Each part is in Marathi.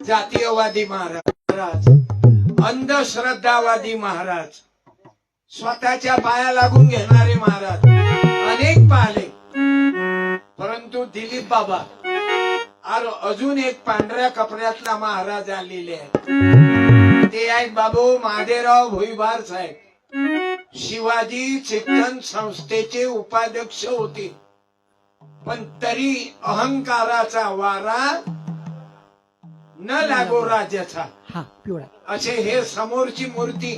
जातीयवादी महाराज, अंधश्रद्धावादी महाराज, स्वतःच्या पाया लागून घेणारे महाराज अनेक पाहिले. परंतु दिलीप बाबा अजून एक पांढऱ्या कपड्यातला महाराज आलेले आहेत. ते आहेत बाबू महादेवराव भोईबार साहेब. शिवाजी चिंतन संस्थेचे उपाध्यक्ष होते, पण तरी अहंकाराचा वारा न लागो राजाचा असे हे समोरची मूर्ती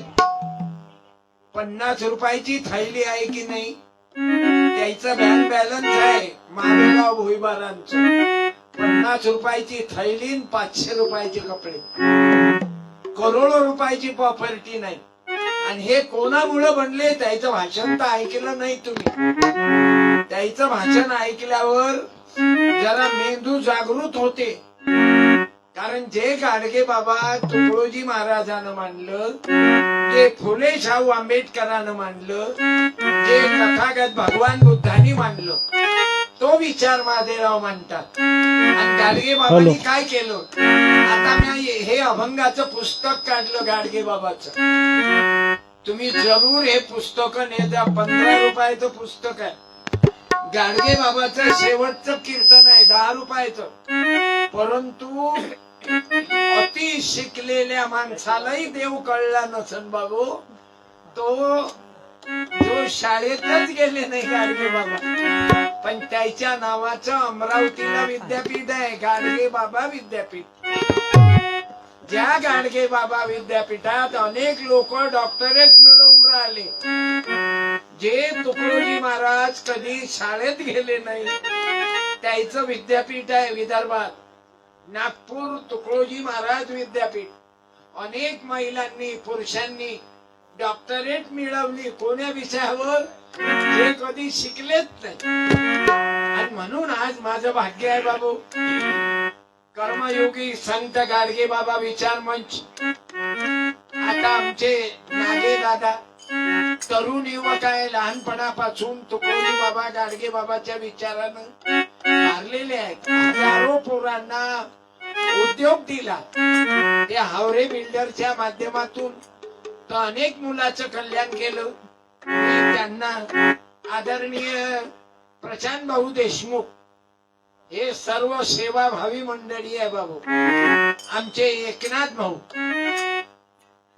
50 रुपयाची थैली आहे की नाही, त्याचं बँक बॅलन्स आहे महादेवराव भोईबारांचं. 50 रुपयाची थैली, 500 रुपयाचे कपडे, करोडो रुपयाची प्रॉपर्टी नाही. आणि हे कोणामुळे बनले त्याचं भाषण तर ऐकलं नाही तुम्ही. त्याचं भाषण ऐकल्यावर जरा मेंदू जागृत होते. कारण जे गाडगे बाबा तुकडोजी महाराजानं मांडलं, जे फुले शाहू आंबेडकरांना मांडलं, जे तथागत भगवान बुद्धांनी मांडलं, तो विचार महादेवराव मांडतात. आणि गाडगे बाबांनी काय केलं, आता मी हे अभंगाचं पुस्तक काढलं गाडगे बाबाचं. तुम्ही जरूर हे पुस्तक नेता. 15 रुपयाचं पुस्तक आहे. गाडगे बाबाचं शेवटचं कीर्तन आहे 10 रुपयाचं. परंतु अति शिकलेल्या माणसालाही देव कळला नसन बाबू, तो जो शाळेतच गेले नाही गाडगे बाबा, पण त्याच्या नावाचं अमरावतीला विद्यापीठ आहे, गाडगे बाबा विद्यापीठ. ज्या गाडगे बाबा विद्यापीठात अनेक लोक डॉक्टरेट मिळवून राहिले, जे तुकडोजी महाराज कधी शाळेत गेले नाही, त्याचं विद्यापीठ आहे विदर्भात, नागपूर तुकडोजी महाराज विद्यापीठ. अनेक महिलांनी पुरुषांनी डॉक्टरेट मिळवली कोण्या विषयावर, जे कधी शिकलेच नाही. आणि म्हणून आज माझं भाग्य आहे बाबू, कर्मयोगी संत गाडगे बाबा विचार मंच. आता आमचे नागे दादा तरुण युवक आहे, लहानपणापासून तुकडोजी बाबा गाडगे बाबाच्या विचारानं मारलेले आहेत. हजारो पोरांना उद्योग दिला. ते हावरे बिल्डरच्या माध्यमातून तर अनेक मुलाचं कल्याण केलं. त्यांना आदरणीय प्रशांत भाऊ देशमुख हे सर्व सेवाभावी मंडळी आहे बाबू. आमचे एकनाथ भाऊ,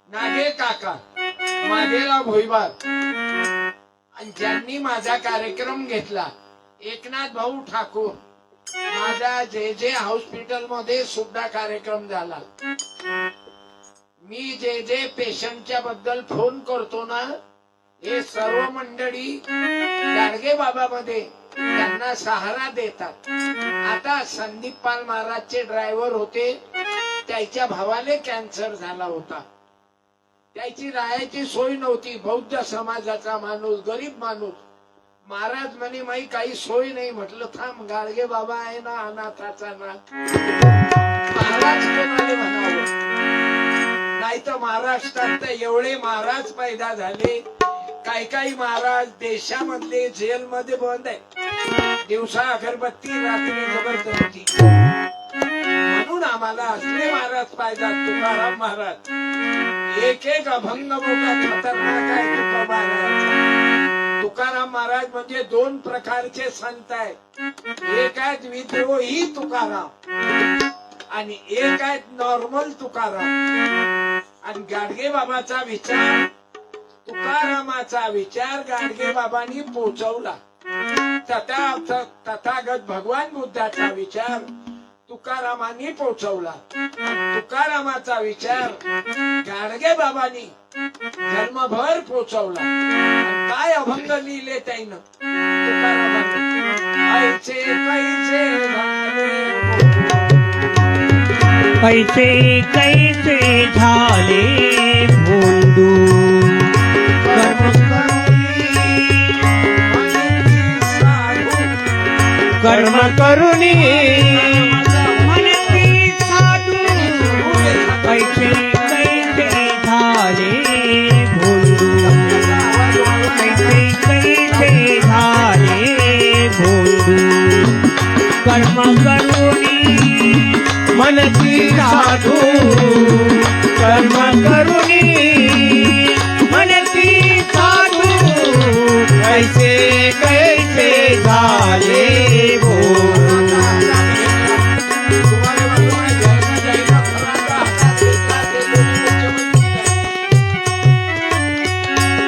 नागे काका, महादेवराव भोईबार, आणि ज्यांनी माझा कार्यक्रम घेतला एकनाथ भाऊ ठाकूर. माझा जे हॉस्पिटल मध्ये सुद्धा कार्यक्रम झाला. मी जे पेशंटच्या बद्दल फोन करतो ना, हे सर्व मंडळी गाडगे बाबा मध्ये त्यांना सहारा देतात. आता संदीप पाल महाराजचे ड्रायव्हर होते, त्याच्या भावाले कॅन्सर झाला होता. त्याची राहायची सोय नव्हती. बौद्ध समाजाचा माणूस, गरीब माणूस. महाराज म्हणे माई काही सोय नाही. म्हटलं थांब, गाडगे बाबा आहे ना अनाथाचा नाथ, महाराज कोणाले म्हणावं. नाही तर महाराष्ट्रात एवढे महाराज पैदा झाले. काही महाराज देशामधले जेलमध्ये बंद आहे, दिवसा अगरबत्ती, रात्री जबरदस्ती. म्हणून आम्हाला असले महाराज पाहिजे. तुकाराम महाराज एक अभंग मोठा खतरनाक आहे. तुकाराम महाराज म्हणजे 2 प्रकारचे संत आहेत. एक आहेत विद्रोही तुकाराम आणि एक आहेत नॉर्मल तुकाराम. आणि गाडगे बाबाचा विचार, तुकारामाचा विचार गाडगे बाबांनी पोचवला. तथागत भगवान बुद्धाचा विचार तुकारामांनी पोचवला. तुकारामाचा विचार गाडगे बाबांनी जन्मभर पोचवला. काय अभंग लिहिले त्यानं तुकारामांनी. ऐसे कैसे झाले भोंदू, कर्म करुणी मनती साधू. कैसे झाले भोंदू, कैसे झाले भोंदू, कर्म करुणी मनती साधू कर्म करुणी म्हणती साधू कैसे कैसे झाले भो तुम्हाला मालूम आहे, जैना जैना फलांना हातात घेतला ते दोन्ही मुख्यमंत्री नाही.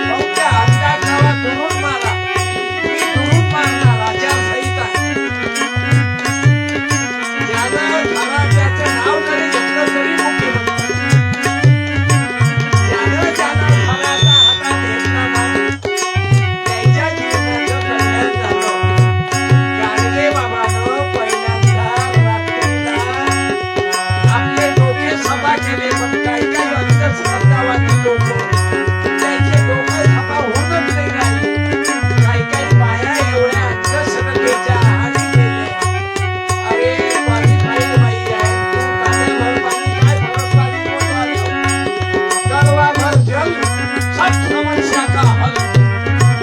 भाऊ, त्या अंगात जावा, दुरून मारा. मी दुरून मारणार, आचारसंहिता आहे. ज्यानं फलांच्याचं नाव जरी घेतलं तरी मुख्यमंत्री. ज्यानं फलांचा हातात घेतला नाही, त्याच्या जीवनाचं कल्याण झालं. गाडगे बाबानं पहिल्यांदा रात्रीला आपले डोके सभा केले, पण काही काही अंधश्रद्धावादी लोक त्यांचे डोके सभा होतच नाही राहिले. काही काही बाया एवढ्या अंधश्रद्धेच्या आहारी गेल्या. अरे क्वालिफाईड बाई आहे, तू कांद्याभर पाणी काय फरक पाणी बोलवालं. गडवाभर जल सब समस्या का हल.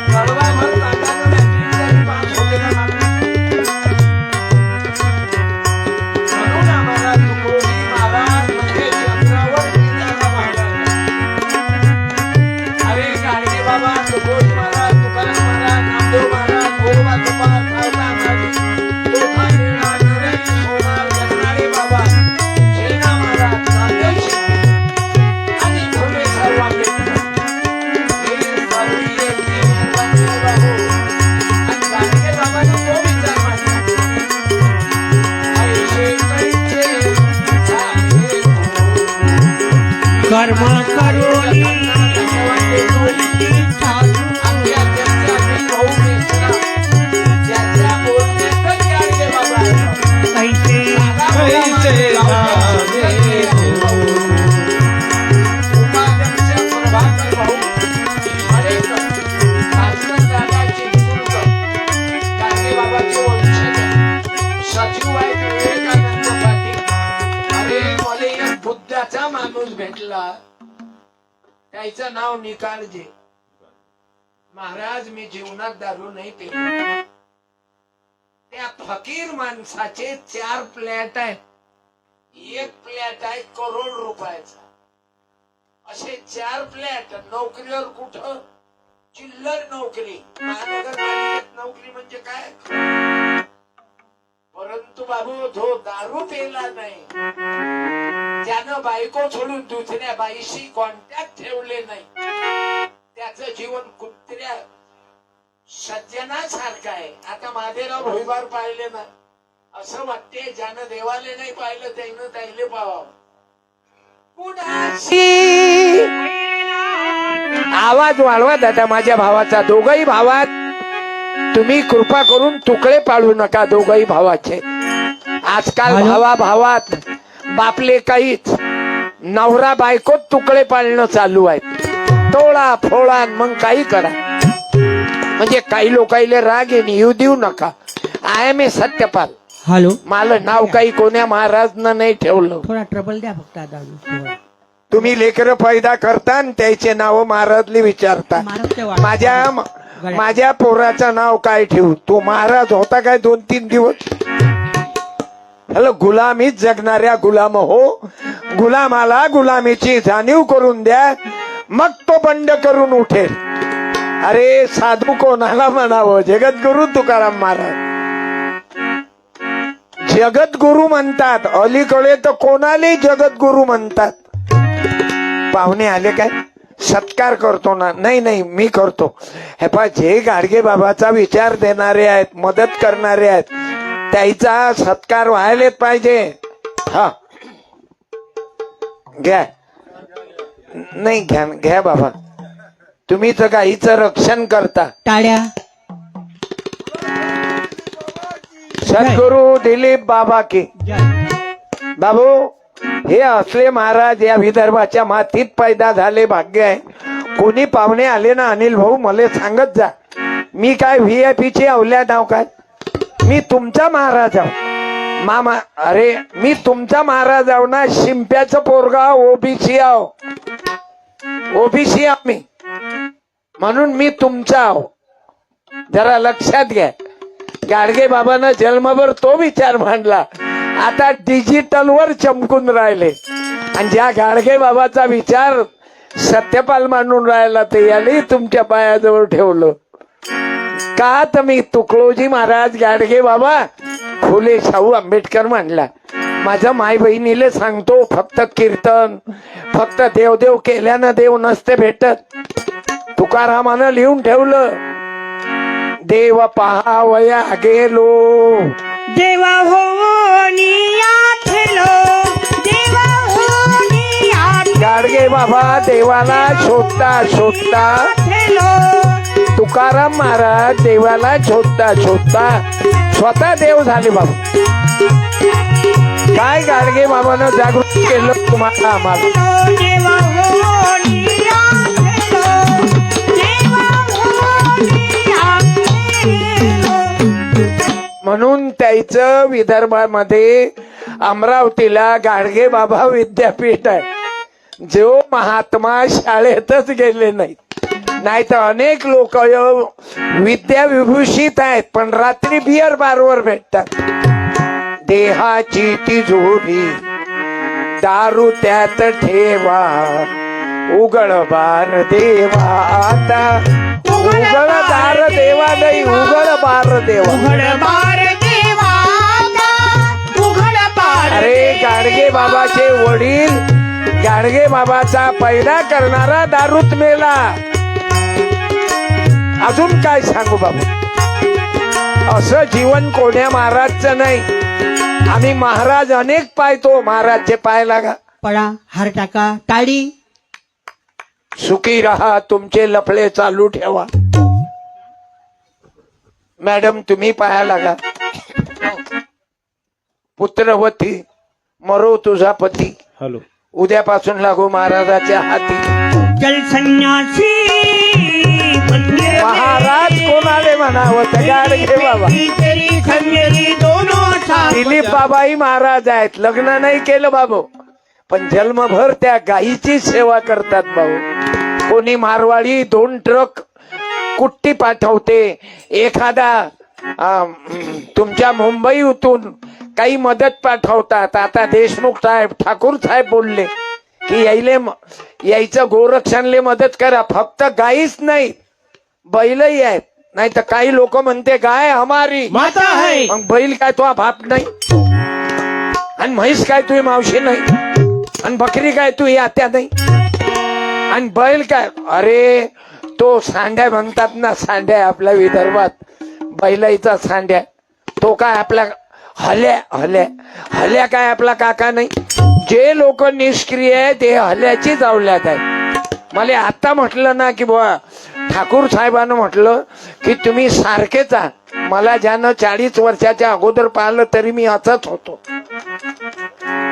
गडवाभर तांदळानं मॅट्रिक जरी पास होते ना म्हणून आम्हाला तुकोजी महाराज म्हणजे चंद्रावर पितारा महाराज. अरे गाडगे बाबा, तुकोजी महाराज, तुकाराम महाराज, नामदेव महाराज, गोरोबा तुपार, सावता महाराज, तोफा निळा, नरई सोनार, जगनाळे बाबा, शेना महाराज, नामदेव शिंदे आणि फुले सर्व आंबेडकर. हे सर्व एकटे मेहरबानी बाबू. आणि गाडगे बाबांनी तो विचार मांडला. ऐसे कैसे झाले कर्म करुणी साधू आमच्या अध्यक्ष अनिल भाऊ मिश्रा, ज्याच्या बोलण्यातच गाडगे बाबा आहेत. कैसे कैसे झाले भो उपाध्यक्ष प्रभाकर भाऊ मरेकर, भास्कर दादा चिंचुरकर, गाडगे बाबाचे वंशज आहेत. सचिव आहेत विवेकानंद पाटील. अरे मला एक बुद्धाचा माणूस भेटला, त्याचं नाव निकाळजे. महाराज, मी जीवनात दारू नाही पिली. त्या फकीर माणसाचे 4 फ्लॅट आहेत. एक फ्लॅट आहे करोड रुपयाचा. असे 4 फ्लॅट. नोकरीवर कुठं? चिल्लर नोकरी. महानगरपालिकेत नोकरी म्हणजे काय? परंतु बाबू, तो दारू पेला नाही, त्यानं बायको सोडून दुसऱ्या बाईशी कॉन्टॅक्ट ठेवले नाही, त्याचं जीवन कुत्र्या सज्जनासारखं आहे. आता महादेवराव भोईबार पाहिले ना, असं वाटते ज्यानं देवाले नाही पाहिलं त्यानं त्याले पाहावं. कुणाशी आवाज वाढवा दादा माझ्या भावाचा. दोघही भावात तुम्ही कृपा करून तुकडे पाडू नका. दोघही भावाचे आजकाल भावा भावात बापले काहीच, नवरा बायकोत तुकडे पाळणं चालू आहेत. तोळा फोळा मग काही करा, म्हणजे काही लोकाईले राग येऊ देऊ नका. I am a Satyapal. Hello, मला नाव काही कोण्या महाराजनं नाही ठेवलं. थोडा ट्रबल द्या फक्त आता थोडा. तुम्ही लेकर पैदा करता आणि त्याचे नाव महाराजले विचारता. माझ्या पोराचं नाव काय ठेवू? तो महाराज होता काय 2-3 दिवस? हॅलो, गुलामीत जगणाऱ्या गुलाम हो. गुलामाला गुलामीची जाणीव करून द्या, मग तो बंड करून उठेल. अरे साधू कोणाला म्हणावं? जगद्गुरु तुकाराम महाराज जगद्गुरु म्हणतात. अलीकडे तर कोणालाही जगद्गुरु म्हणतात. पाहुणे आले काय? सत्कार करतो ना? नाही मी करतो. हे पहा, जे गाडगे बाबाचा विचार देणारे आहेत, मदत करणारे आहेत, त्याचा सत्कार व्हायलाच पाहिजे. हा, घ्या. नाही घ्या बाबा, तुम्ही तर गाईचं रक्षण करता. टाळ्या. सद्गुरु दिलीप बाबा की. बाबू, हे असले महाराज या विदर्भाच्या मातीत पैदा झाले, भाग्य आहे. कोणी पाहुणे आले ना अनिल भाऊ, मला सांगत जा. मी काय VIP ची अवल्या नाव काय? मी तुमचा महाराज आहो मामा. अरे मी तुमचा महाराज आहो ना. शिंप्याचं पोरगा OBC आहो, OBC आहो मी, म्हणून मी तुमचा आहो. जरा लक्षात घ्या. गाडगे बाबांना जन्मभर तो विचार मांडला, आता डिजिटल वर चमकून राहिले. आणि ज्या गाडगे बाबाचा विचार सत्यपाल मानून राहिला ते याने तुमच्या पायाजवळ ठेवलं का? तर मी तुकडोजी महाराज गाडगे बाबा फुले शाहू आंबेडकर म्हणला. माझ्या माय बहिणीले सांगतो फक्त कीर्तन फक्त देवदेव केल्यानं देव नसते भेटत. तुकारामानं लिहून ठेवलं देव पहावया गेलो देवा होनी आठलो देवा होनी गाडगे बाबा देवाला शोधता शोधता तुकाराम महाराज देवाला शोधता शोधता स्वतः देव झाले बाबा. काय गाडगे बाबानं जागृत केलं तुम्हाला आम्हाला. देवा होनी आठलो देवा होनी आठलो. म्हणून त्याचं विदर्भामध्ये अमरावतीला गाडगे बाबा विद्यापीठ आहे. जो महात्मा शाळेतच गेले नाहीत नाही तर अनेक लोक विद्या विभूषित आहेत पण रात्री बियर बारवर भेटतात. देहाची तिजोरी दारू त्यात ठेवा उघड बार देवा आता उघड दार देवा नाही उघड बार देवा. उघड बार देवा उघड बार. अरे गाडगे बाबाचे वडील गाडगे बाबाचा पैदा करणारा दारूत मेला. अजून काय सांगू बाबा. असं जीवन कोण्या महाराजचं नाही. आम्ही महाराज अनेक पाहतो महाराजचे पाय लागा पडा हार टाका टाळी. सुखी राहा तुमचे लफडे चालू ठेवा. मॅडम तुम्ही पाया लागा. पुत्रवती मरो तुझा पती. हॅलो उद्यापासून लागू महाराजाच्या हाती. चल संन्यासी महाराज कोणाले म्हणावं तर गाडगे बाबा. तेरी खंजरी दोनों साथ. दिलीप बाबाही महाराज आहेत. लग्न नाही केलं बाबू पण जन्मभर त्या गायीची सेवा करतात भाऊ. कोणी मारवाडी 2 ट्रक कुट्टी पाठवते. एखादा तुमच्या मुंबईतून काही मदत पाठवतात. आता देशमुख साहेब ठाकूर साहेब बोलले की यायचं गोरक्षणले मदत करा. फक्त गायीच नाही बैलही आहेत. नाही तर काही लोक म्हणते गाय हमारी माता है. मग बैल काय तो बाप नाही आणि म्हैस काय तुझी मावशी नाही आणि बकरी काय तू आत्या नाही आणि बैल काय. अरे तो सांड्या म्हणतात ना सांड्या आपल्या विदर्भात बैलाईचा सांड्या. तो काय आपला हल्या हल्या हल्या काय आपला काका नाही. जे लोक निष्क्रिय आहे ते हल्याचीच अवल्यात आहे. मला आता म्हटलं ना की बुवा ठाकूर साहेबांना म्हटलं की तुम्ही सारखेच आहात. मला ज्यानं 40 वर्षाच्या अगोदर पाहिलं तरी मी असंच होतो.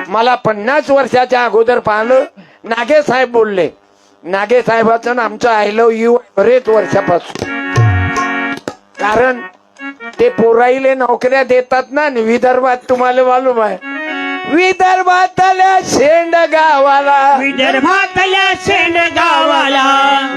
मला 50 वर्षाच्या अगोदर पाहिलं. नागे साहेब बोलले. नागे साहेबाचं आमचं आय लव्ह यू बरेच वर्षापासून. कारण ते पोराईले नोकऱ्या देतात ना. विदर्भात तुम्हाला मालूम आहे विदर्भातल्या शेंड गावाला विदर्भातल्या शेंड गावाला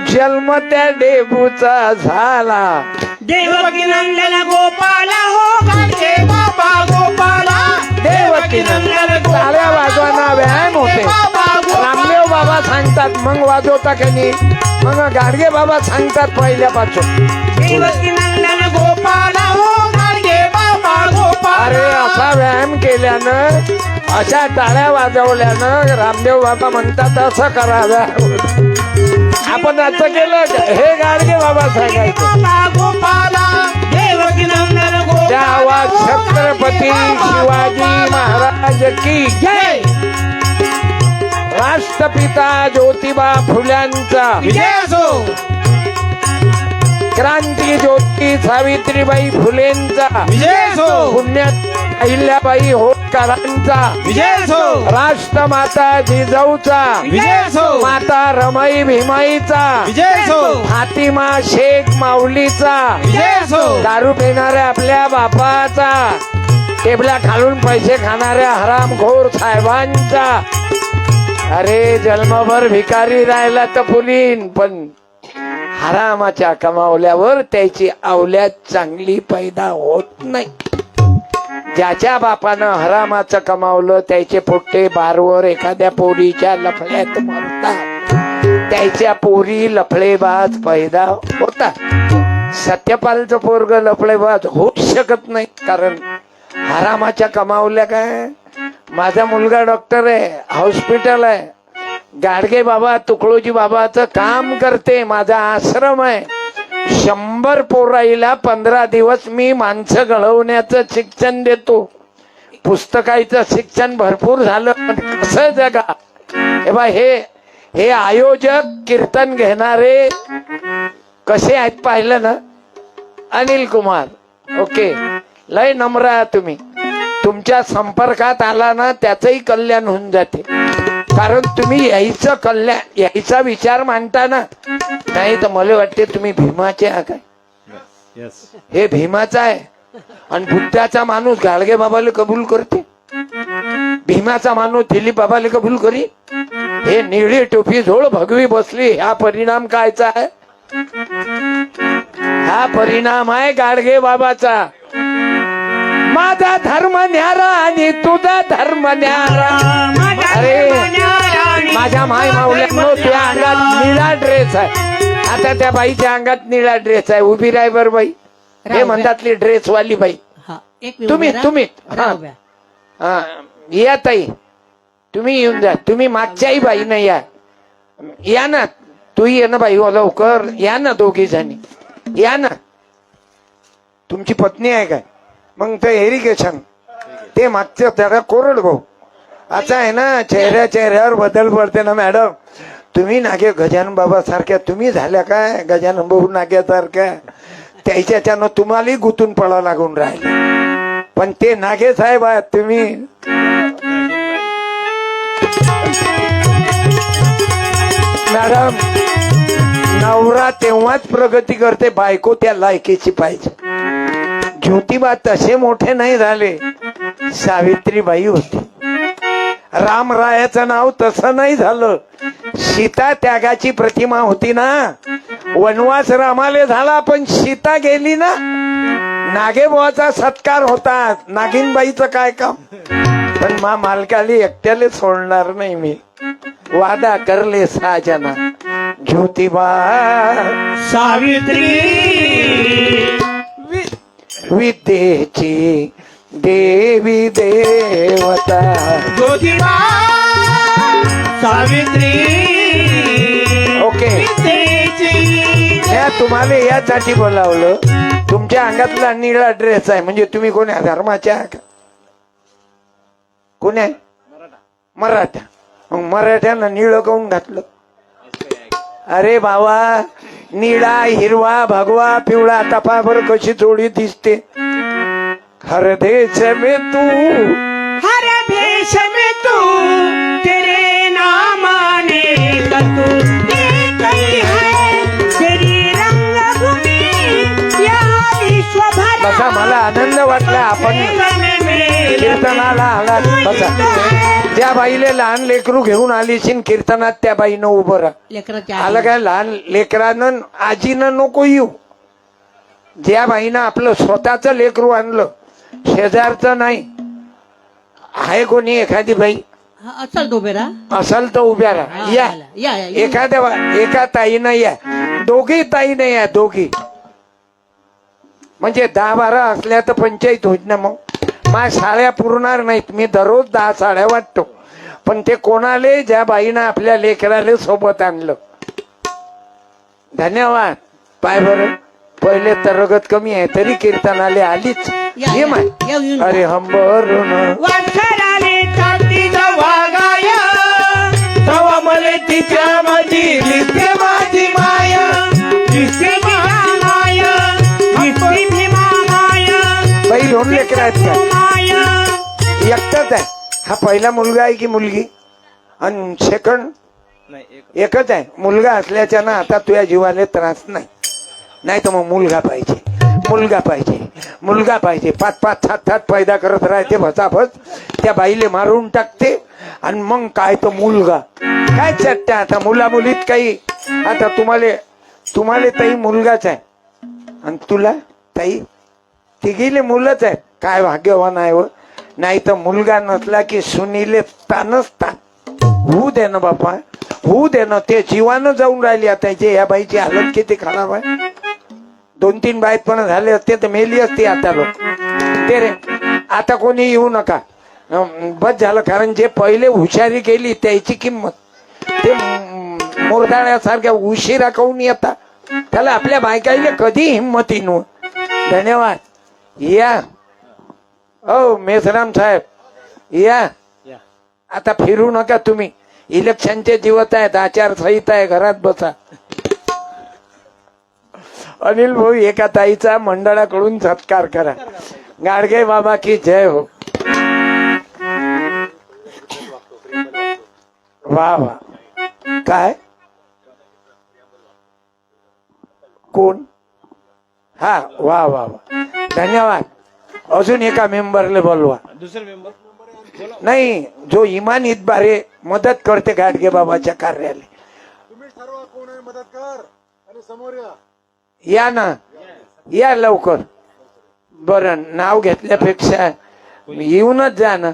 जन्म त्या डेबूचा झाला. देवकी नंदन गोपाला हो गाडगे बाबा गोपाला. देवकी नंदन टाळ्या वाजवाना व्यायाम होते. रामदेव बाबा सांगतात मग वाजवता का नाही. मग गाडगे बाबा सांगतात पहिल्यापासून. देवकी नंदन गोपाला हो गाडगे बाबा गोपाला. अरे असा व्यायाम केल्यानं अशा टाळ्या वाजवल्यानं रामदेव बाबा म्हणतात असं करावं. आपण असं केलं हे गाडगे बाबा सांगायचं. गोपाला देवकी नंदन गोपाला. त्या आवाज छत्रपती शिवाजी महाराज की जय. राष्ट्रपिता ज्योतिबा फुल्यांचा विजय असो. क्रांती ज्योती सावित्रीबाई फुलेंचा विजय असो. पुण्यात अहिल्याबाई होळकरांचा विजय असो. राष्ट्रमाता जिजाऊचा विजय असो. माता रमाई भीमाईचा विजय असो. फातिमा शेख माऊलीचा विजय असो. दारू पिणाऱ्या आपल्या बापाचा टेबला खालून पैसे खाणाऱ्या हरामखोर साहेबांचा. अरे जन्मभर भिकारी राहिला तर फुलीन पण हरामाच्या कमावल्यावर त्याची अवल्यात चांगली पैदा होत नाही. ज्याच्या बापानं हरामाचं कमावलं त्याचे पोट्टे बारवर एखाद्या पोरीच्या लफड्यात मरतात, त्याच्या पोरी लफडेबाज पैदा होतात. सत्यपालचं पोरग लफडेबाज होऊच शकत नाही, कारण हरामाच्या कमावल्या काय. माझा मुलगा डॉक्टर आहे, हॉस्पिटल आहे, गाडगे बाबा तुकडोजी बाबाचं काम करते, माझा आश्रम आहे. 100 पोराईला 15 दिवस मी माणसं घडवण्याचं शिक्षण देतो. पुस्तकाचं शिक्षण भरपूर झालं, पण कसं जगा. हे बा हे आयोजक कीर्तन घेणारे कसे आहेत पाहिलं ना. अनिल कुमार, ओके, लय नम्र आहे तुम्ही. तुमच्या संपर्कात आला ना त्याचंही कल्याण होऊन जाते, कारण तुम्ही यायचं कल्याण यायचा विचार मांडता ना. नाही तर मला वाटते तुम्ही भीमाचे आहे काय. हे भीमाचा आहे, आणि बुद्धाचा माणूस गाडगे बाबाला कबूल करते, भीमाचा माणूस दिलीप बाबाला कबूल करी. हे निळी टोपी झोळ भगवी बसली, हा परिणाम कायचा आहे. हा परिणाम आहे गाडगे बाबाचा. माझा धर्म न्यारा आणि तुझा धर्म न्यारा. अरे माझ्या माय माऊल्यानं त्या अंगात निळा ड्रेस आहे, आता त्या बाईच्या अंगात निळा ड्रेस आहे. उभी राय बर बाई, हे म्हणतातली ड्रेस वाली बाई. तुम्ही हा या ताई, तुम्ही येऊन जा. तुम्ही मागच्याही बाई नाही या ना. तू ये ना बाई, लवकर या ना, दोघी जणी या ना. तुमची पत्नी आहे काय. मग ते इरिगेशन ते मागचं त्याला कोरड भाऊ असं आहे ना. चेहऱ्यावर बदल पडते ना मॅडम. तुम्ही नागे गजानन बाबा सारख्या तुम्ही झाल्या काय, गजानन भाऊ नाग्यासारख्या. त्याच्यानं तुम्हालाही गुतून पडा लागून राहिले, पण ते नागे साहेब आहेत तुम्ही. मॅडम, नवरा तेव्हाच प्रगती करते, बायको त्या लायकीची पाहिजे. ज्योतिबा तसे मोठे नाही झाले, सावित्रीबाई होती. रामरायाचं नाव तसं नाही झालं. सीता त्यागाची प्रतिमा होती ना. वनवास रामाले झाला, पण सीता गेली ना. नागेबुवाचा सत्कार होता, नागिनबाईचं काय काम. पण मा मालकाली एकट्याले सोडणार नाही मी. वादा करले साजना ज्योतिबा सावित्री विद्येची देवी देवता. ज्योतिबा सावित्री. ओके, तुम्हाला यासाठी बोलावलं, तुमच्या अंगातला निळा ड्रेस आहे म्हणजे तुम्ही कोण आहे, धर्माच्या कोण आहे. मराठा. मग मराठ्यानं निळं काऊन घातलं. अरे बाबा, निळा हिरवा भगवा पिवळा तपा बरं कशी जोडी दिसते. हर देश में तू, हर भेष में तू, तेरे नाम आने का तू एक ही है, तेरी रंगभूमी या विश्वभर. बसा, मला आनंद वाटला आपण कीर्तनाला आला. बसा. त्या बाईले लहान लेकरू घेऊन आलीशीन कीर्तनात, त्या बाईनं उभं राहा. आलं काय, लहान लेकरानं आजीनं नको येऊ. ज्या बाईनं आपलं स्वतःच लेकरू आणलं, शेजारचं नाही. आहे कोणी एखादी बाई असल तो उभे राहा. असल तर उभ्या राहा. या एका ताईनं या, दोघी ताईनं या, दोघी म्हणजे 10-12 असल्या तर पंचायत होत ना. मग माझ्या साड्या पुरणार नाहीत, मी दररोज 10 साड्या वाटतो. पण ते कोणाले, ज्या बाईनं आपल्या लेकराले सोबत आणलं. धन्यवाद. पाय बरं, पहिले तरगत कमी आहे तरी कीर्तनाले आलीच. ये माय, अरे हंबरून वाटराले ताती वागाय, तवा मले तिच्या मधी दिसते माझी माया, दिसते माझी माया, दिसते भीमा माया. बाई 2 लेकर आहेत का. एकटाच आहे. हा पहिला मुलगा आहे की मुलगी, आणि सेकंड एकच आहे. मुलगा असल्याच्या ना आता तुझ्या जीवाला त्रास नाही. नाही तर मग मुलगा पाहिजे, मुलगा पाहिजे, मुलगा पाहिजे. 5-5, 7-7 पैदा करत राहते भसाभस. त्या बाईले मारून टाकते, आणि मग काय तो मुलगा काय चटते. आता मुला मुलीत काही, आता तुम्हाला ताई मुलगाच आहे, आणि तुला ताई तिघीले मुलंच आहेत. काय भाग्यवान आहे व. नाही तर मुलगा नसला की सुनीले तानच तान. होऊ दे ना बापा, होऊ दे ना. ते जीवानं जाऊन राहिली आता. या बाईची हालत किती खराब आहे. 2-3 बाईत पण झाले असते तर मेली असती आता लोक. ते रे आता कोणी येऊ नका, बस झालं. कारण जे पहिले हुशारी केली त्याची किंमत. ते मोरदाळ्यासारख्या उशिरा काऊन येता, त्याला आपल्या बायकाईले कधी हिंमत येईन. धन्यवाद. या ओ मेसराम साहेब या. आता फिरू नका तुम्ही. इलेक्शनचे दिवस आहेत, आचारसंहिता आहे, घरात बसा. अनिल भाऊ एका ताईचा मंडळाकडून सत्कार करा. गाडगे बाबा की जय हो. वा वा. काय कोण? हा वा वा वा. धन्यवाद. अजून एका मेंबरले बोलवा. दुसरे मेंबर नाही, जो इमान इतबारे मदत करते गाडगे बाबाच्या कार्यालय. तुम्ही ठरवा कोण आहे मदतकार आणि समोर या. या ना, या लवकर. बरं, नाव घेतल्यापेक्षा येऊनच जा ना.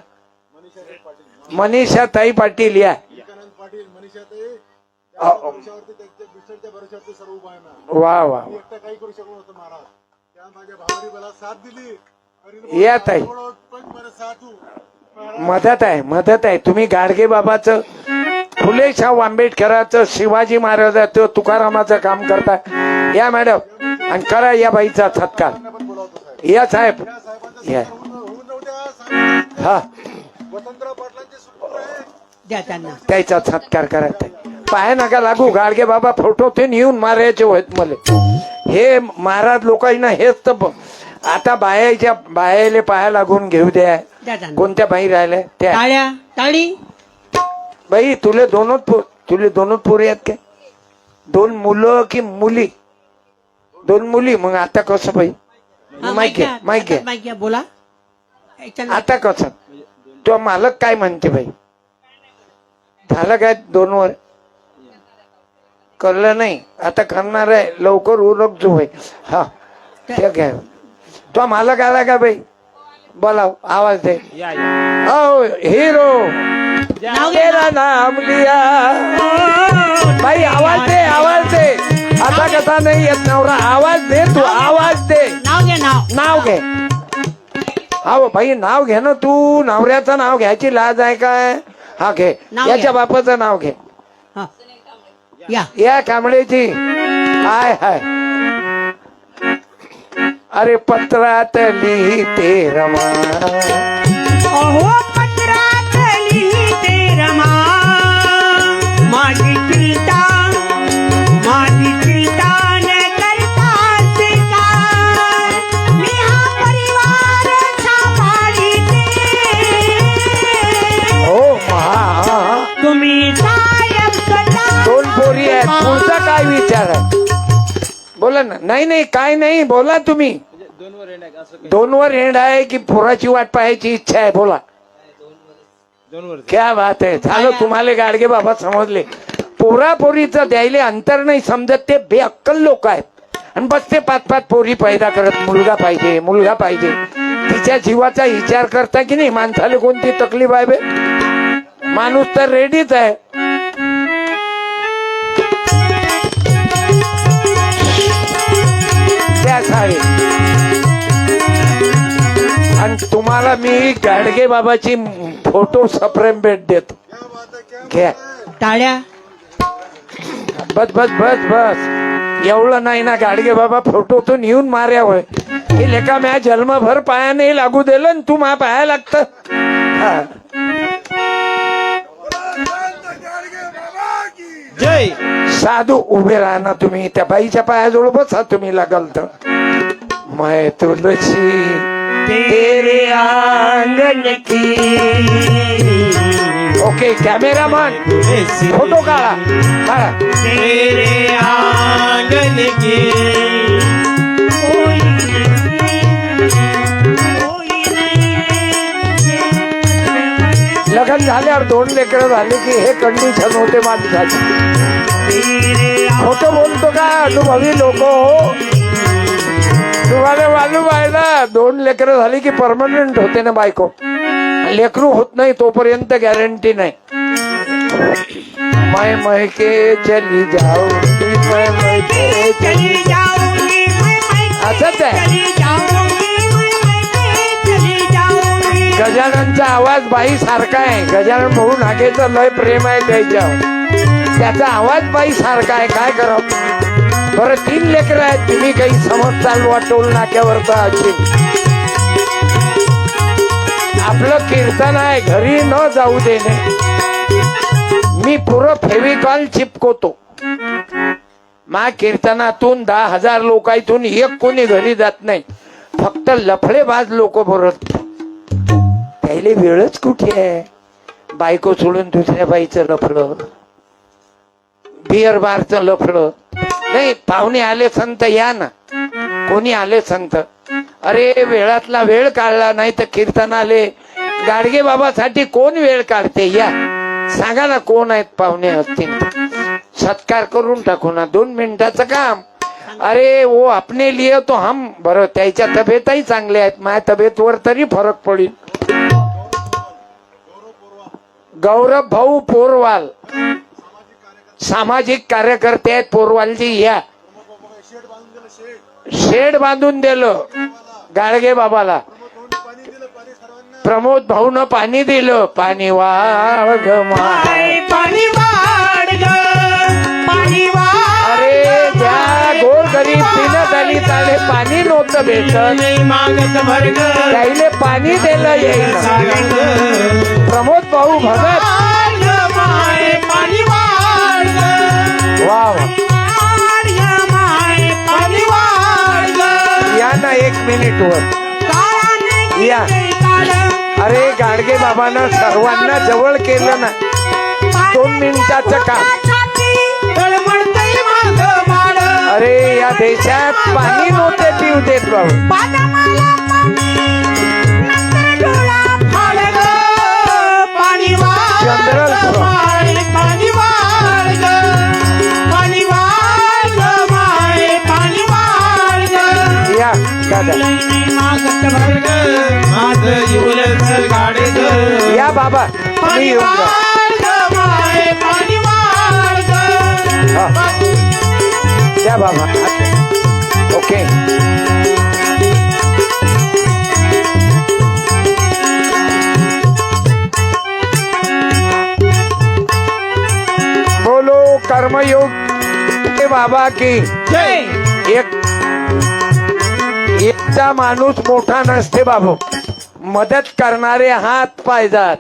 मनीषा ताई पाटील या. विकानंद पाटील, मनीषा ताई, अ- भरोशावरती त्यांच्या बिस्टरच्या भरोशावरती सर्व उभा आहे ना. वा वा. मी एकटा काही करू शकलो नव्हतो महाराज. त्या माझ्या भावाने मला साथ दिली. आणि या ताई. पण मला साथ हो. मदत आहे, मदत आहे. तुम्ही गाडगे बाबाचं, फुले शाहू आंबेडकरांचं, शिवाजी महाराजांचं, तुकारामाचं काम करता. या मॅडम आणि करा या बाईचा सत्कार. पण बोलावतो साहेब. या साहेब त्या साहेबांचा या. सत्कार होऊन नव्हत्या साहेब. हा, वसंतराव पाटलांचे सुपुत्र आहे. द्या त्यांना. त्याचा सत्कार करायचा. पाय नका लागू. गाडगे बाबा फोटो ते येऊन मारायचे होत मले. हे महाराज लोकांना हेच तर आता बायाले पाया लागून घेऊ द्या. द्या त्यांना. कोणत्या बाई राहिल्या त्या? टाळ्या टाळी. बाई तुले दोनच पोरी आहेत काय? 2 मुलं की मुली? 2 मुली. मग आता कसं बाई? हा, माईक घे, माईक घे. माईक घ्या, बोला. याच्यानं- आता कसं? तो मालक काय म्हणते बाई? झालं काय 2 वर? कळलं नाही. आता करणार आहे लवकर उरक जो बाई. हा ठीक आहे. तो मालक आला का बाई? बोलाव, आवाज दे. या या. ओ हिरो नाव घे. तेरा नाम लिया. बाई आवाज दे, आवाज दे. आता कसा नाही येत नवरा. आवाज दे तू, आवाज दे. नाव घे. नाव घे. हा बाई नाव घे ना तू. नवऱ्याचं नाव घ्यायची लाज आहे काय? हा घे. नाव याच्या घे. बापाचं नाव घे. हा. या. या कांबळेची. हाय हाय. अरे पत्रात लिहिते रमा. अहो पत्रात लिहिते रमा, माझी चिंता न करताच काय, मी हा परिवार सांभाळीते. हो महा. तुम्ही कायम सदा 2 पोरी आहेत. पुढचा काय विचार आहे? बोला ना. नाही काय नाही, बोला तुम्ही. 2 वर एंड आहे की पोराची वाट पाहायची इच्छा आहे? बोला. 2 वर. क्या बात आहे. झालं तुम्हाला गाडगे बाबा समजले. पोरीचं द्यायले अंतर नाही समजत. ते बेअक्कल लोक आहेत आणि बस ते 5-5 पोरी पैदा करत. मुलगा पाहिजे, मुलगा पाहिजे. तिच्या जीवाचा विचार करता की नाही? माणसाला कोणती तकलीफ आहे बे? माणूस तर रेडीच आहे. त्यासाठी आणि तुम्हाला मी गाडगे बाबाची फोटो सप्रेम भेट देतो. क्या बात आहे, क्या घ्या. टाळ्या. बस बस बस बस. एवढं नाही ना. गाडगे बाबा फोटोतून येऊन मार्या होय. हे लेका म्या जन्मभर पाया नाही लागू दिलं आणि तू मा पाया लागत. जय. साधू उभे राहा ना तुम्ही. त्या बाईच्या पायाजवळ बसा तुम्ही लागल तर. मैं तुलसी तेरे आंगन की. ओके कॅमेरामन फोटो काढा. तेरे आंगन की लग्न झाल्यावर 2 लेकरं झाले की हे कंडिशन होते माणसाची. फोटो बोलतो का अनुभवी लोक हो. तुम्हाला मालूम आहे ना, 2 लेकरं झाली की परमनंट होते ना बायको. लेकरू होत नाही तोपर्यंत गॅरंटी नाही. मैं मैके चली जाऊंगी, मैं मैके चली जाऊंगी, असंच आहे. चली जाऊंगी, चली जाऊंगी. गजाननचा आवाज बाई सारखा आहे. गजानन भाऊ नागेचं लय प्रेम आहे त्याच्यावर. त्याचा आवाज बाई सारखा आहे. काय करावं बरं. 3 लेकरं आहेत. तुम्ही काही समज चालवा टोल नाक्यावर तर असेल. आपलं कीर्तन आहे घरी न जाऊ देणे. मी पुरं फेविकॉल चिपकवतो. मा कीर्तनातून 10,000 लोकांतून एक कोणी घरी जात नाही. फक्त लफडेबाज लोक बोलत. त्याला वेळच कुठे आहे. बायको सोडून दुसऱ्या बाईचं लफडं, बिअर बारचं लफडं. नाही पाहुणे आले संत या ना, कोणी आले संत. अरे वेळातला वेळ काढला नाही तर कीर्तन आले. गाडगे बाबासाठी कोण वेळ काढते. या सांगा ना कोण आहेत पाहुणे असतील. सत्कार करून टाकू ना. 2 मिनिटाचं काम. अरे वो अपने लिए तो हम. बरं त्याच्या तब्येतही चांगल्या आहेत. माझ्या तब्येतवर तरी फरक पडेल. गौरव भाऊ पोरवाल सामाजिक कार्यकर्ते आहेत पोरवालजी. या शेड बांधून दिलं गाडगे बाबाला. प्रमोद भाऊन पाणी दिलं. पाणी वाढ ग माय, पाणी वाढ ग, पाणी वाढ. अरे ज्या गोर गरीब दीनदलित चाले पाणी नव्हतं भेटत, मागत भरग त्याले पाणी दिलं येईल. प्रमोद भाऊ भगत. पाणी वाढ ग, वा वा. पाणी वाढ ग. या ना 1 मिनिट वर या. अरे गाडगे बाबांना सर्वांना जवळ केलं ना. 2 मिनिटाचं काम. अरे या देशात पाणी नव्हते पिऊ देत भाऊ. जनरल पाणी वाढ ग, पाणी वाढ ग माय, पाणी वाढ ग. या दादा मागत भरग माझ युवलच गाडे ग. या बाबा तुम्ही पाणी येऊन जा. वाढ ग माय, पाणी वाढ ग. हा. या बाबा. ओके. बोलो कर्मयोग के बाबा की जय. एकटा माणूस मोठा नसते बाबू. मदत करणारे हात पाहिजात.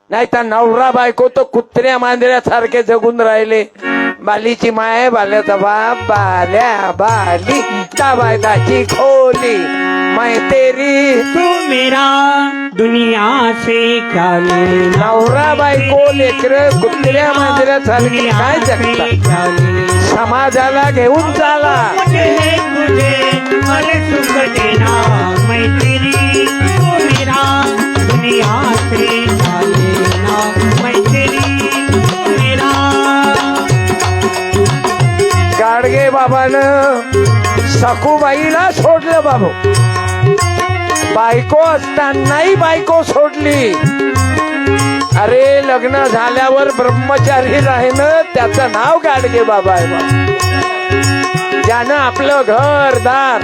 नाही तर नवरा बायको तर कुत्र्या मांजऱ्यासारखे जगून राहिले. बालीची माय, बाल्याचा बाप, बाल्या बाली, दाबायदाची खोली. मैं तेरी तू मेरा दुनिया से क्या लेना. नवरा बायको लेकर कुत्र्या मांजऱ्यासारखे काय जगतात. समाजाला घेऊन चाला. मुझे तुझे हर सुख देना. मैं तेरी तू मेरा दुनिया से क्या लेना. मैं तेरी तू मेरा. गाडगे बाबानं सखूबाईला सोडलं बाबू. बायको असतानाही बायको सोडली. अरे लग्न झाल्यावर ब्रह्मचारी राहिलं त्याचं नाव गाडगे बाबा आहे बाबा. ज्यानं आपलं घरदार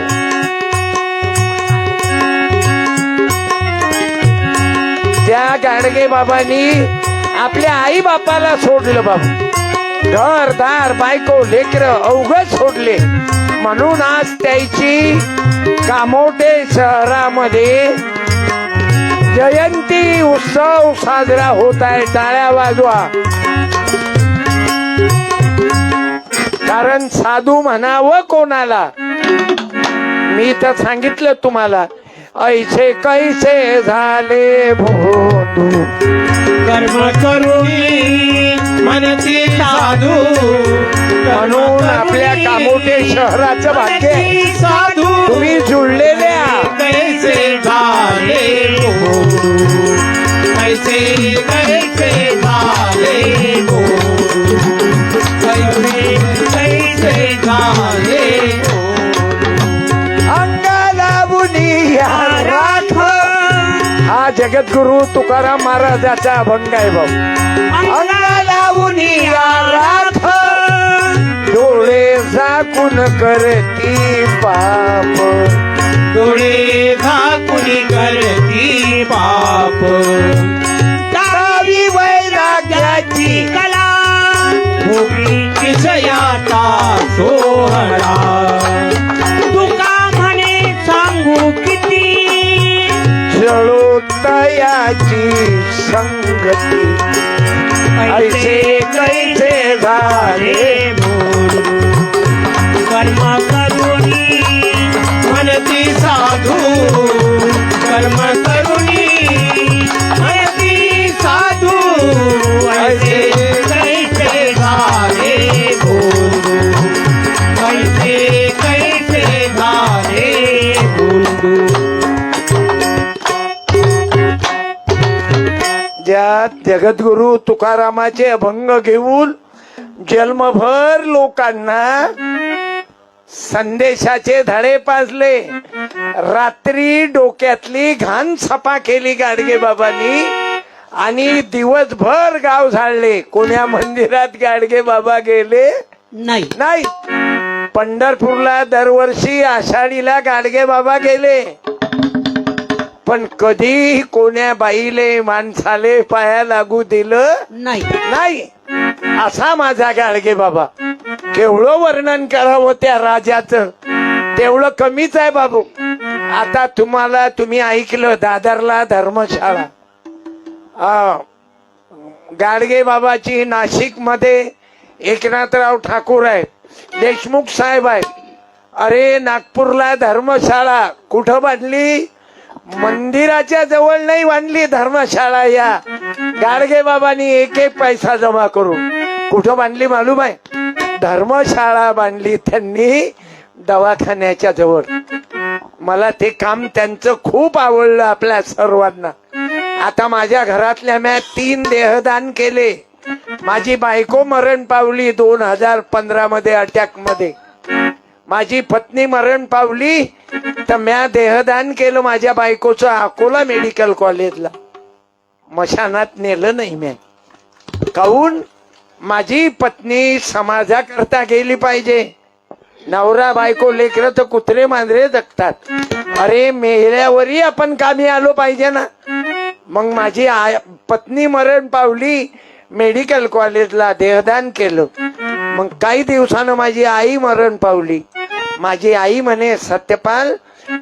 त्या गाडगे बाबांनी आपल्या आई बापाला सोडलं बाबू. घरदार बायको लेकर अवघड सोडले. म्हणून आज त्याची कामोठे शहरामध्ये जयंती उत्सव साजरा होत आहे. टाळ्या वाजवा. कारण साधू म्हणावं कोणाला. मी तर सांगितलं तुम्हाला. ऐसे कैसे झाले भोंदू कर्म करुणी मनती साधू. म्हणून आपल्या कामोठे शहराचं भाग्य आहे. साधू तुम्ही जुळलेल्या. कैसे झाले भोंदू, कैसे कैसे झाले भोंदू, कैसे कैसे झाले भोंदू. जगद्गुरु तुकाराम महाराजाचा अभंग आहे भाऊ. अंगा लावून राथ डोळे झाकून करती पाप, डोळे झाकून करती बाप, दावी वैराग्याची कला भोगी विषयाचा सोहळा. तुका म्हणे सांगू किती जळोदयाची संगती, ऐसे कैसे झाले कर्म करुणी म्हणती साधू, कर्म करुणी म्हणती साधू, ऐसे कैसे झाले बोलू, ऐसे कैसे झाले बोलू. ज्या जगद्गुरु तुकारामाचे अभंग घेऊन जन्मभर लोकांना संदेशाचे धडे पाजले, रात्री डोक्यातली घाण सफा केली गाडगे बाबांनी आणि दिवसभर गाव झाडले. कोण्या मंदिरात गाडगे बाबा गेले नाही. नाही. पंढरपूरला दरवर्षी आषाढीला गाडगे बाबा गेले, पण कधी कोण्या बाईले माणसाले पाया लागू दिलं नाही. नाही. असा माझा गाडगे बाबा. केवढं वर्णन करावं त्या राजाचं, तेवढं कमीच आहे बाबू. आता तुम्ही ऐकलं दादरला धर्मशाळा, गाडगे बाबाची नाशिक मध्ये एकनाथराव ठाकूर आहेत, देशमुख साहेब आहेत. अरे नागपूरला धर्मशाळा कुठं बांधली? मंदिराच्या जवळ नाही बांधली धर्मशाळा. या गाडगे बाबांनी एक एक पैसा जमा करून कुठं बांधली मालूम आहे? धर्मशाळा बांधली त्यांनी दवाखान्याच्या जवळ. मला ते काम त्यांचं खूप आवडलं आपल्या सर्वांना. आता माझ्या घरातल्या म्या 3 देहदान केले. माझी बायको मरण पावली 2015 मध्ये अटॅक मध्ये. माझी पत्नी मरण पावली तर म्या देहदान केलं माझ्या बायकोचं अकोला मेडिकल कॉलेजला. मशानात नेलं नाही म्या. काहून? माझी पत्नी समाजाकरता गेली पाहिजे. नवरा बायको लेकरं तर कुत्रे मांजरे जगतात. अरे मेल्यावरही आपण कामी आलो पाहिजे ना. मग माझी पत्नी मरण पावली, मेडिकल कॉलेजला देहदान केलं. मग काही दिवसानं माझी आई मरण पावली. माझी आई म्हणे सत्यपाल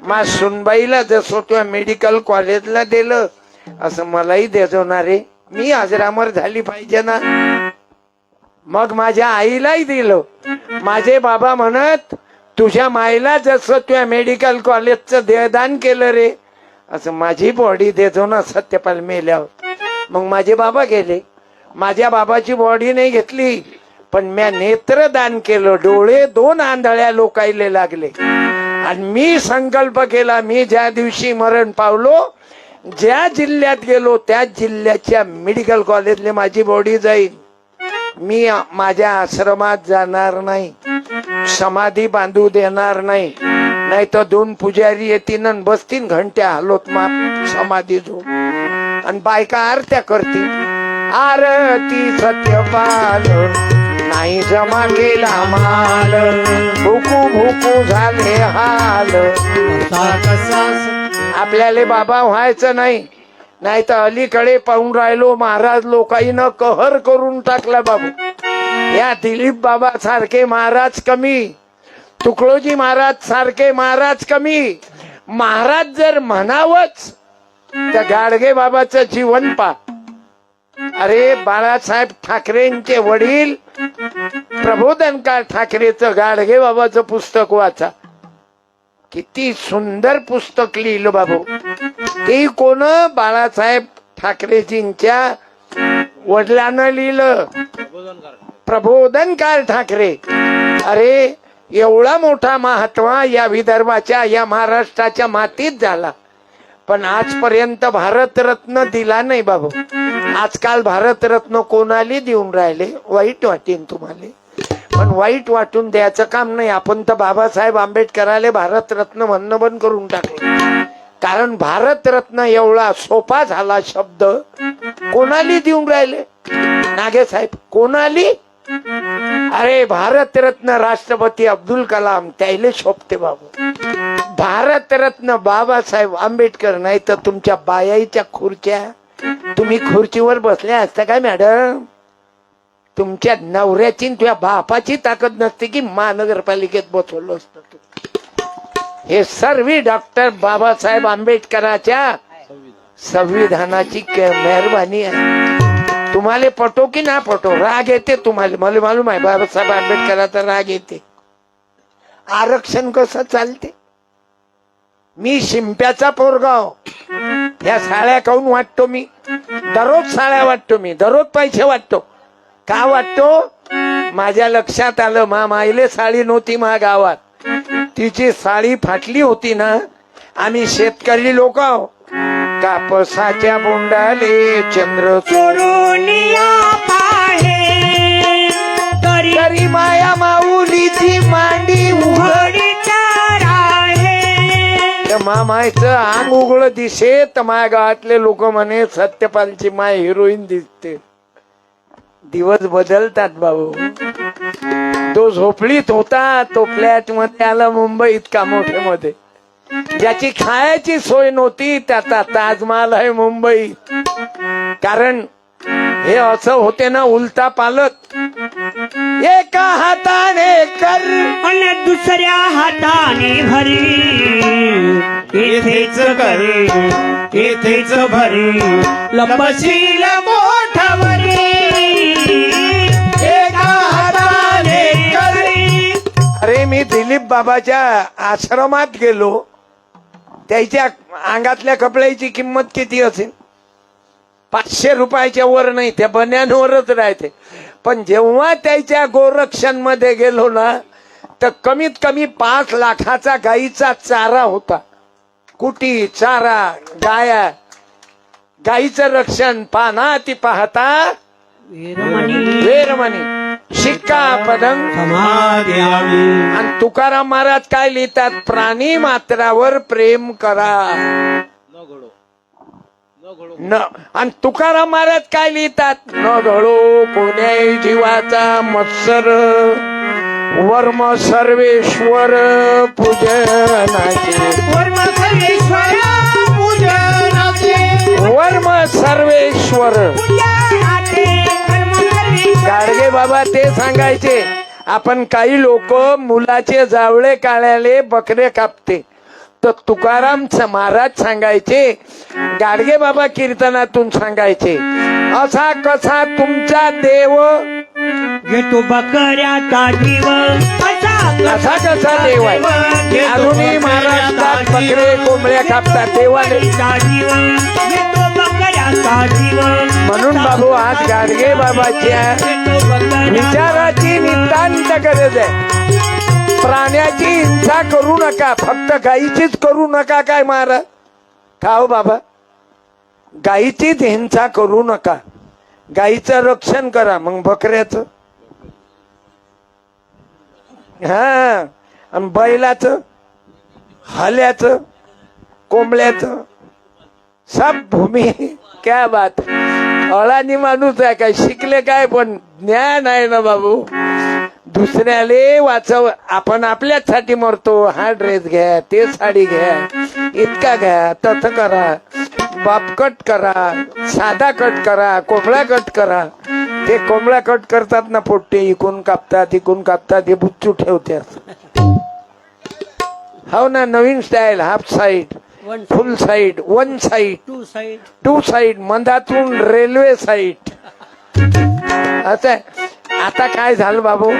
मा सुनबाईला जसं तुझ्या मेडिकल कॉलेजला दिलं असं मलाही देजवणारे, मी अजरामर झाली पाहिजे ना. मग माझ्या आईलाही दिलं. माझे बाबा म्हणत तुझ्या माईला जसं तुझ्या मेडिकल कॉलेजचं देहदान केलं रे असं माझी बॉडी देतो ना सत्यपाल मेल्यावर. मग माझे बाबा गेले. माझ्या बाबाची बॉडी नाही घेतली, पण म्या नेत्रदान केलं. डोळे 2 आंधळ्या लोकायले लागले आणि मी संकल्प केला, मी ज्या दिवशी मरण पावलो, ज्या जिल्ह्यात गेलो त्या जिल्ह्याच्या मेडिकल कॉलेजले माझी बॉडी जाईल. मी माझ्या आश्रमात जाणार नाही, समाधी बांधू देणार नाही. नाही तर 2 पुजारी येतील आणि बसतील घंट्या हलोत माप समाधी जो आणि बायका आरत्या करतील. आरती सत्यपाल नाही जमा केला माल, भुकू भुकू झाले हाल. आपल्याला बाबा व्हायचं नाही, नाही तर अलीकडे पाहून राहिलो महाराज लोकांना कहर करून टाकला बाबू. या दिलीप बाबा सारखे महाराज कमी, तुकडोजी महाराज सारखे महाराज कमी. महाराज जर म्हणावंच तर गाडगे बाबाचं जीवन पा. अरे बाळासाहेब ठाकरेंचे वडील प्रबोधनकार ठाकरेचं गाडगे बाबाचं पुस्तक वाचा. किती सुंदर पुस्तक लिहिलं बाबू. ते कोण? बाळासाहेब ठाकरेजींच्या वडिलांना लिहिलं, प्रबोधनकार ठाकरे. अरे एवढा मोठा महात्मा या विदर्भाच्या या महाराष्ट्राच्या मातीत झाला, पण आजपर्यंत भारतरत्न दिला नाही बाबू. आजकाल भारतरत्न कोणाला देऊन राहिले? वाईट वाटेन तुम्हाला, पण वाईट वाटून द्यायचं काम नाही. आपण तर बाबासाहेब आंबेडकराले भारतरत्न म्हणणं बंद करून टाकलं. कारण भारतरत्न एवढा सोपा झाला शब्द कोणाली देऊन राहिले नागे साहेब, कोणाली? अरे भारतरत्न राष्ट्रपती अब्दुल कलाम त्याले शोभते बाबू. भारतरत्न बाबासाहेब आंबेडकर, नाही तर तुमच्या बायाईच्या खुर्च्या, तुम्ही खुर्चीवर बसल्या असता काय मॅडम? तुमच्या नवऱ्याची तुझ्या बापाची ताकद नसते की महानगरपालिकेत बसवलं असतं तू. हे सर्व डॉक्टर बाबासाहेब आंबेडकरांच्या संविधानाची मेहरबानी आहे. तुम्हाला पटो की ना पटो, राग येते तुम्हाला, मला मालूम आहे बाबासाहेब आंबेडकरांचा राग येते. आरक्षण कसं चालते? मी शिंप्याचा पोरगाव, ह्या साड्या काऊन वाटतो मी? दररोज साड्या वाटतो मी, दररोज पैसे वाटतो. का वाटतो? माझ्या लक्षात आलं माईले साडी नव्हती मा गावात, तिची साडी फाटली होती ना. आम्ही शेतकरी लोक कापसाच्या बोंडाले चंद्र चोरुनिया पाहे तरी माया माऊलीची मांडी उघडीच्या राहे. मामायचं अंग उघड दिसे तर माझ्या गावातले लोक म्हणे सत्यपालची माय हिरोईन दिसते. दिवस बदलतात बाबू. तो झोपडीत होता, तो फ्लॅट मध्ये आला मुंबईत कामोठ्यामध्ये. ज्याची खायची सोय नव्हती त्याचा ताजमहाल आहे मुंबईत. कारण हे असं होते ना उलटा पालक, एका हाताने कर आणि दुसऱ्या हाताने भरी. येथेच करे येथेच भरी लपशील मोठवरी. एका हाताने कर. अरे मी दिलीप बाबाच्या आश्रमात गेलो, त्याच्या अंगातल्या कपड्याची किंमत किती असेल? 500 रुपयाच्या वर नाही, त्या बन्यांवरच राहते. पण जेव्हा त्याच्या गोरक्षण मध्ये गेलो ना, तर कमीत कमी 5 लाखाचा गाईचा चारा होता. कुटी चारा गाया, गाईचं रक्षण पाना ती पाहता वेरमणी शिक्का पदंग समाध्यावी. आणि तुकाराम महाराज काय लिहितात? प्राणी मात्रावर प्रेम करा. आणि तुकाराम महाराज काय लिहितात? न घडो कोण्याही जीवाचा मत्सर, वर्म सर्वेश्वर पूजनाचे. वर्म सर्वेश्वर पूजनाचे. वर्म सर्वेश्वर. गाडगे बाबा ते सांगायचे, आपण काही लोक मुलाचे जावळे काढायले बकरे कापते, तर तुकाराम महाराज सांगायचे, गाडगे बाबा कीर्तनातून सांगायचे, असा कसा तुमचा देव घेतो बकऱ्याचा जीव. असा कसा देव आहे? अजूनही महाराष्ट्रात बकरे कोंबड्या कापतात देवाने. जीव घेतो बकऱ्याचा जीव. म्हणून बाबू आज गाडगे बाबाच्या विचाराची नितांत गरज आहे. प्राण्याची हिंसा करू नका, फक्त गायीचीच करू नका. काय महाराज? का हो बाबा? गायीचीच हिंसा करू नका, गायीचं रक्षण करा. मग बकऱ्याचं, हा, आणि बैलाचं, हल्याचं, कोंबड्याचं, सब भूमी. क्या बात. अळानी माणूस आहे काय, शिकले काय, पण ज्ञान आहे ना बाबू. दुसऱ्याले वाचव, आपण आपल्यासाठी मरतो. हा ड्रेस घ्या, ते साडी घ्या, इतका घ्या, तसं करा, बापकट करा, साधा कट करा, कोंबडा कट करा. ते कोंबडा कट करतात ना पोट्टे, इकून कापतात इकून कापतात, हे बुच्चू ठेवतात. हो ना, नवीन style, half side, full side, one side, two side, मधातून रेल्वे साईड. असं आता काय झालं बाबू,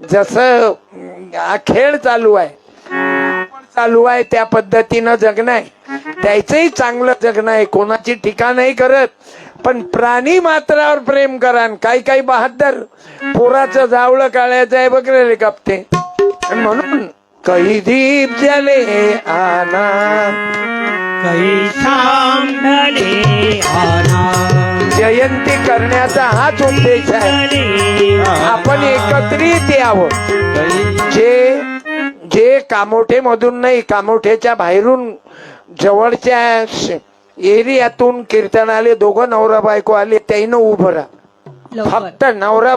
जसं खेळ चालू आहे त्या पद्धतीनं जगणं आहे. त्याचंही चांगलं जगणं आहे, कोणाची टीका नाही करत. पण प्राणी मात्रावर प्रेम करा. काही बहादर पोराचं जावळं काढायचं आहे बकरे कापते. म्हणून काही दीप जले आना, काही सांडले आना. जयंती करण्याचा हाच उद्देश आहे. आपण एकत्रित यावं. जे कामोठे मधून नाही, कामोठ्याच्या बाहेरून जवळच्या एरियातून कीर्तन आले, दोघं नवरा बायको आले, त्याईनं उभं राहा. लवकर फक्त नवरा